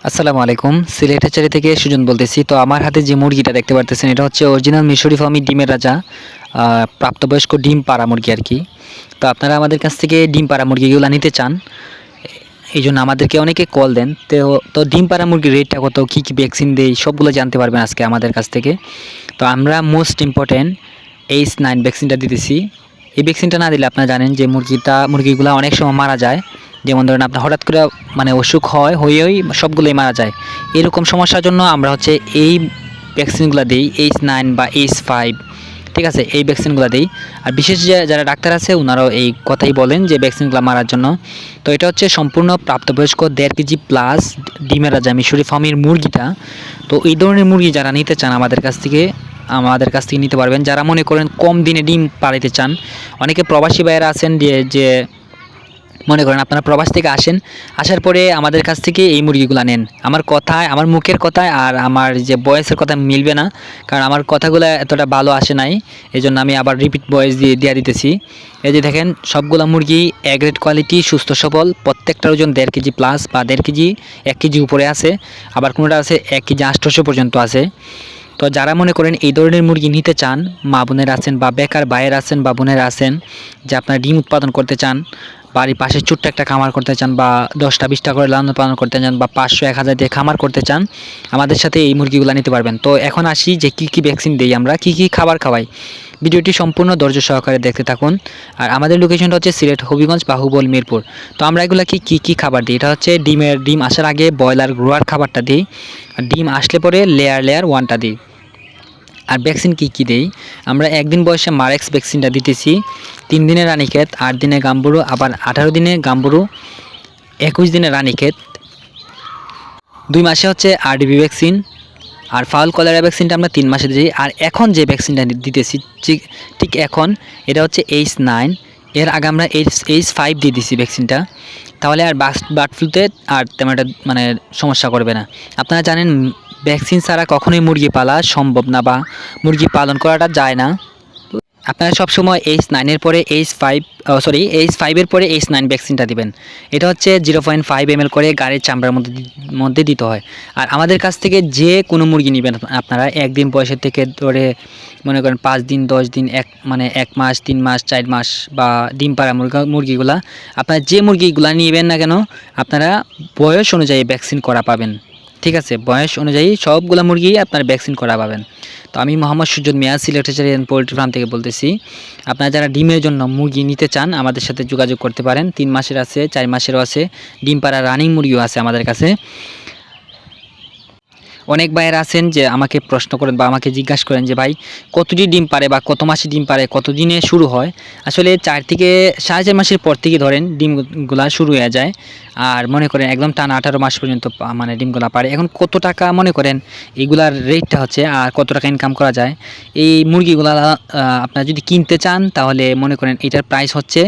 আসসালামু আলাইকুম। সিলেট হ্যাচারি থেকে সুজন বলতেছি। তো আমার হাতে যে মুরগিটা দেখতে পারতেছেন এটা হচ্ছে অরিজিনাল মিশরি ফার্মি ডিমের রাজা, প্রাপ্তবয়স্ক ডিম পাড়া মুরগি আরকি। তো আপনারা আমাদের কাছ থেকে ডিম পাড়া মুরগিগুলা নিতে চান, এইজন্য আমাদেরকে অনেকে কল দেন। তো ডিম পাড়া মুরগির রেটটা কত, কী ভ্যাকসিন দেই সবগুলো জানতে পারবেন আজকে আমাদের কাছ থেকে। তো আমরা মোস্ট ইম্পর্টেন্ট H9 ভ্যাকসিনটা দিতেছি। এই ভ্যাকসিনটা না দিলে আপনারা জানেন যে মুরগিগুলা অনেক সময় মারা যায়। যেমন ধরেন আপনার হঠাৎ করে মানে অসুখ হয়েই সবগুলোই মারা যায়। এরকম সমস্যার জন্য আমরা হচ্ছে এই ভ্যাকসিনগুলো দিই, H9 বা H5, ঠিক আছে? এই ভ্যাকসিনগুলো দিই। আর বিশেষ যারা ডাক্তার আছে ওনারাও এই কথাই বলেন যে ভ্যাকসিনগুলো মারার জন্য। তো এটা হচ্ছে সম্পূর্ণ প্রাপ্তবয়স্ক 1.5 কেজি প্লাস ডিমের রাজা মিশরি ফার্মের মুরগিটা। তো এই ধরনের মুরগি যারা নিতে চান আমাদের কাছ থেকে নিতে পারবেন। যারা মনে করেন কম দিনে ডিম পাড়াইতে চান, অনেকে প্রবাসী ভাইয়েরা আছেন যে মনে করেন আপনারা প্রবাস থেকে আসার পরে আমাদের কাছ থেকে এই মুরগিগুলো নেন। আমার মুখের কথায় আর আমার যে ভয়েসের কথা মিলবে না, কারণ আমার কথাগুলো এতটা ভালো আসে নাই। এজন্য আমি আবার রিপিট ভয়েস দিয়ে দিতেছি। এই যে দেখেন সবগুলা মুরগি এ গ্রেড কোয়ালিটি, সুস্থ সবল, প্রত্যেকটার ওজন 1.5 কেজি প্লাস বা 1.5 কেজি 1 কেজি উপরে আছে, আবার কোনোটা আছে 1 কেজি 800 পর্যন্ত আছে। তো যারা মনে করেন এই ধরনের মুরগি নিতে চান, মা বোনের আছেন বা বেকার ভাইয়ের আছেন বা বোনের আছেন, যে আপনারা ডিম উৎপাদন করতে চান, বাড়ির পাশে ছোট্ট একটা খামার করতে চান বা 10টা 20টা করে লালন পালন করতে চান বা 500-1000 দিয়ে খামার করতে চান, আমাদের সাথে এই মুরগিগুলো নিতে পারবেন। তো এখন আসি যে কী ভ্যাকসিন দিই আমরা, কী খাবার খাওয়াই। ভিডিওটি সম্পূর্ণ ধৈর্য সহকারে দেখতে থাকুন। আর আমাদের লোকেশনটা হচ্ছে সিলেট, হবিগঞ্জ, বাহুবল, মিরপুর। তো আমরা এগুলা কী খাবার দিই, এটা হচ্ছে ডিম আসার আগে ব্রয়লার গ্রোয়ার খাবারটা দিই, আর ডিম আসলে পরে লেয়ার 1টা দিই। আর ভ্যাকসিন কী দেই, আমরা একদিন বয়সে মারেক্স ভ্যাকসিনটা দিতেছি, 3 দিনে রানীক্ষেত, 8 দিনে গাম্বুরু, আবার 18 দিনে গাম্বুরু, 21 দিনে রানীক্ষেত, 2 মাসে হচ্ছে আরডিবি ভ্যাকসিন। আর ফাউল কলেরা ভ্যাকসিনটা আমরা 3 মাসে দিই। আর এখন যে ভ্যাকসিনটা দিতেছি ঠিক এখন, এটা হচ্ছে H9। এর আগে আমরা H5 দিয়ে দিছি ভ্যাকসিনটা। তাহলে আর বার্ড ফ্লুতে আর তেমন একটা মানে সমস্যা করবে না। আপনারা জানেন ভ্যাকসিন ছাড়া কখনোই মুরগি পালা সম্ভব না বা মুরগি পালন করাটা যায় না। আপনারা সবসময় H9 এর পরে H5 এর পরে H9 ভ্যাকসিনটা দিবেন। এটা হচ্ছে 0.5 ml করে গাড়ির চামড়ার মধ্যে দিতে হয়। আর আমাদের কাছ থেকে যে কোনো মুরগি নেবেন আপনারা, একদিন বয়সের থেকে ধরে মনে করেন 5 দিন, 10 দিন, 1 মাস, 3 মাস, 4 মাস বা ডিম পাড়া মুরগিগুলা, আপনারা যে মুরগিগুলা নেবেন না কেন, আপনারা বয়স অনুযায়ী ভ্যাকসিন করা পাবেন। ঠিক আছে? বয়স অনুযায়ী সবগুলা মুরগি আপনার ভ্যাকসিন করা পাবেন। তো আমি Mohammad Sujon Mia, Sylhet hatchery and poultry farm থেকে বলতেছি। আপনারা যারা ডিমের জন্য মুরগি নিতে চান আমাদের সাথে যোগাযোগ করতে পারেন। 3 মাসের আছে, 4 মাসেরও আছে, ডিম পাড়া রানিং মুরগিও আছে আমাদের কাছে। অনেক ভাইয়েরা আছেন যে আমাকে প্রশ্ন করেন বা আমাকে জিজ্ঞাসা করেন যে ভাই কতটি ডিম পারে বা কত মাসে ডিম পারে, কত দিনে শুরু হয়। আসলে 4 থেকে 4.5 মাসের পর থেকে ধরেন ডিমগুলা শুরু হয়ে যায়। আর মনে করেন একদম টানা 18 মাস পর্যন্ত মানে ডিমগুলা পারে। এখন কত টাকা মনে করেন এইগুলার রেটটা হচ্ছে আর কত টাকা ইনকাম করা যায়। এই মুরগিগুলা আপনারা যদি কিনতে চান তাহলে মনে করেন এটার প্রাইস হচ্ছে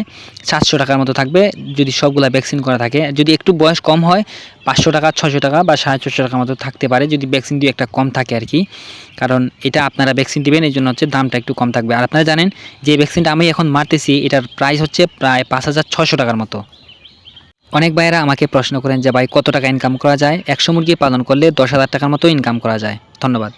700 টাকার মতো থাকবে যদি সবগুলা ভ্যাকসিন করা থাকে। যদি একটু বয়স কম হয় 500 টাকা, 600 টাকা বা 450 টাকার মতো থাকতে পারে, যদি ভ্যাকসিন দিয়ে একটা কম থাকে আর কি। কারণ এটা আপনারা ভ্যাকসিন দিবেন, এই জন্য হচ্ছে দামটা একটু কম থাকবে। আর আপনারা জানেন যে ভ্যাকসিনটা আমি এখন মারতেছি এটার প্রাইস হচ্ছে প্রায় 5600 টাকার মতো। অনেক ভাইয়েরা আমাকে প্রশ্ন করেন যে ভাই কত টাকা ইনকাম করা যায়। 100 মুরগি পালন করলে 10,000 টাকার মতো ইনকাম করা যায়। ধন্যবাদ।